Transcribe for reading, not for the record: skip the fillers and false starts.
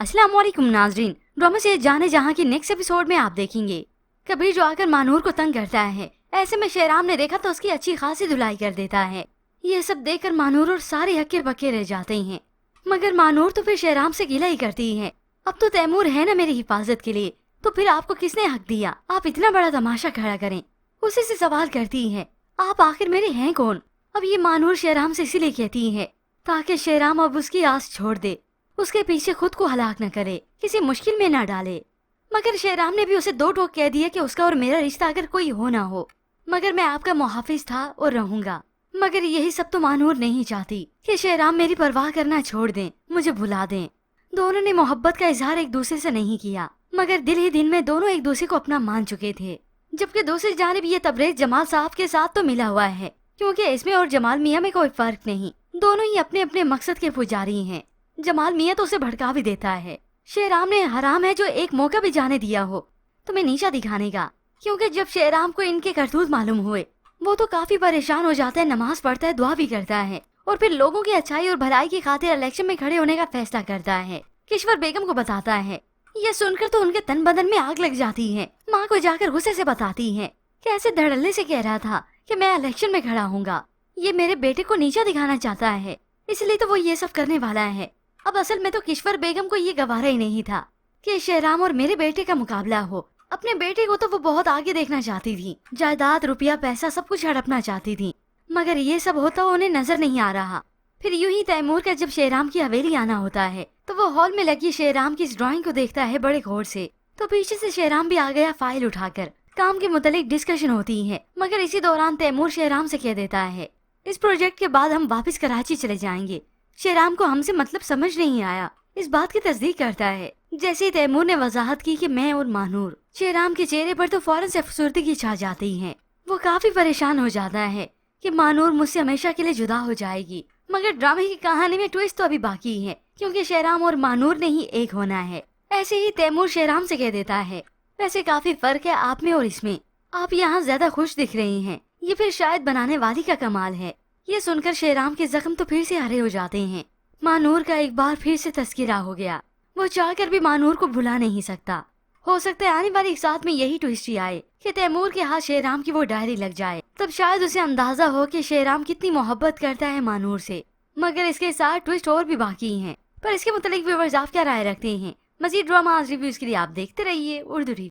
अस्सलाम वालेकुम नाजरीन। ड्रामा से जाने जहाँ की नेक्स्ट एपिसोड में आप देखेंगे कबीर जो आकर मानूर को तंग करता है। ऐसे में शेराम ने देखा तो उसकी अच्छी खासी धुलाई कर देता है। ये सब देखकर मानूर और सारे हक्के बक्के रह जाते हैं, मगर मानूर तो फिर शेराम से गिला ही करती है। अब तो तैमूर है ना मेरी हिफाजत के लिए, तो फिर आपको किसने हक दिया आप इतना बड़ा तमाशा खड़ा करें। उसी से सवाल करती है, आप आखिर मेरे हैं कौन। अब ये मानूर शेराम से इसीलिए कहती है ताकि शेराम अब उसकी आस छोड़ दे, उसके पीछे खुद को हलाक न करे, किसी मुश्किल में न डाले। मगर शेराम ने भी उसे दो टोक कह दिया कि उसका और मेरा रिश्ता अगर कोई हो ना हो, मगर मैं आपका मुहाफिज था और रहूंगा। मगर यही सब तो मानूर नहीं चाहती कि शेराम मेरी परवाह करना छोड़ दें, मुझे भुला दें। दोनों ने मोहब्बत का इजहार एक दूसरे से नहीं किया, मगर दिल ही दिल में दोनों एक दूसरे को अपना मान चुके थे। जबकि दूसरी जानिब ये तबरेज जमाल साहब के साथ तो मिला हुआ है, क्योंकि इसमें और जमाल मियाँ में कोई फर्क नहीं, दोनों ही अपने अपने मकसद के पुजारी हैं। जमाल मियाँ तो उसे भड़का भी देता है। शेराम ने हराम है जो एक मौका भी जाने दिया हो तुम्हें नीचा दिखाने का, क्योंकि जब शेराम को इनके करतूत मालूम हुए वो तो काफी परेशान हो जाता है, नमाज पढ़ता है, दुआ भी करता है और फिर लोगों की अच्छाई और भलाई की खातिर इलेक्शन में खड़े होने का फैसला करता है। किश्वर बेगम को बताता है। ये सुनकर तो उनके तन बदन में आग लग जाती है। माँ को जाकर गुस्से से बताती है कि ऐसे धड़ल्ले से कह रहा था कि मैं इलेक्शन में खड़ा होऊंगा, ये मेरे बेटे को नीचा दिखाना चाहता है, इसलिए तो वो ये सब करने वाला है। अब असल में तो किश्वर बेगम को ये गवारा ही नहीं था कि शेराम और मेरे बेटे का मुकाबला हो। अपने बेटे को तो वो बहुत आगे देखना चाहती थी, जायदाद, रुपया, पैसा सब कुछ हड़पना चाहती थी, मगर ये सब होता उन्हें नजर नहीं आ रहा। फिर यूं ही तैमूर का जब शेराम की हवेली आना होता है तो वो हॉल में लगी शेराम की इस ड्राइंग को देखता है बड़े गौर से। तो पीछे से शेराम भी आ गया फाइल उठाकर। काम के मुतालिक डिस्कशन होती है, मगर इसी दौरान तैमूर शेराम से कह देता है, इस प्रोजेक्ट के बाद हम वापस कराची चले जाएंगे। शेराम को हमसे मतलब समझ नहीं आया, इस बात की तस्दीक करता है। जैसे ही तैमूर ने वजाहत की कि मैं और मानूर, शेराम के चेहरे पर तो फौरन से अफसरदगी छा जाती है। वो काफी परेशान हो जाता है कि मानूर मुझसे हमेशा के लिए जुदा हो जाएगी। मगर ड्रामे की कहानी में ट्विस्ट तो अभी बाकी है, क्योंकि शेराम और मानूर ने ही एक होना है। ऐसे ही तैमूर शेराम से कह देता है, वैसे काफी फर्क है आप में और इसमें, आप यहाँ ज्यादा खुश दिख रही हैं, ये फिर शायद बनाने वाली का कमाल है। ये सुनकर शेराम के जख्म तो फिर से हरे हो जाते हैं। मानूर का एक बार फिर से तस्करा हो गया। वो चाहकर भी मानूर को भुला नहीं सकता। हो सकता है आने वाली साथ में यही ट्विस्ट ही आए कि तैमूर के हाथ शेराम की वो डायरी लग जाए, तब शायद उसे अंदाजा हो कि शेराम कितनी मोहब्बत करता है मानूर से। मगर इसके साथ ट्विस्ट और भी बाकी हैं। पर इसके मुतालिक व्यूअर्स आप क्या राय रखते हैं? मजीद ड्रामा रिव्यूज के लिए आप देखते रहिए उर्दू रिव्यू।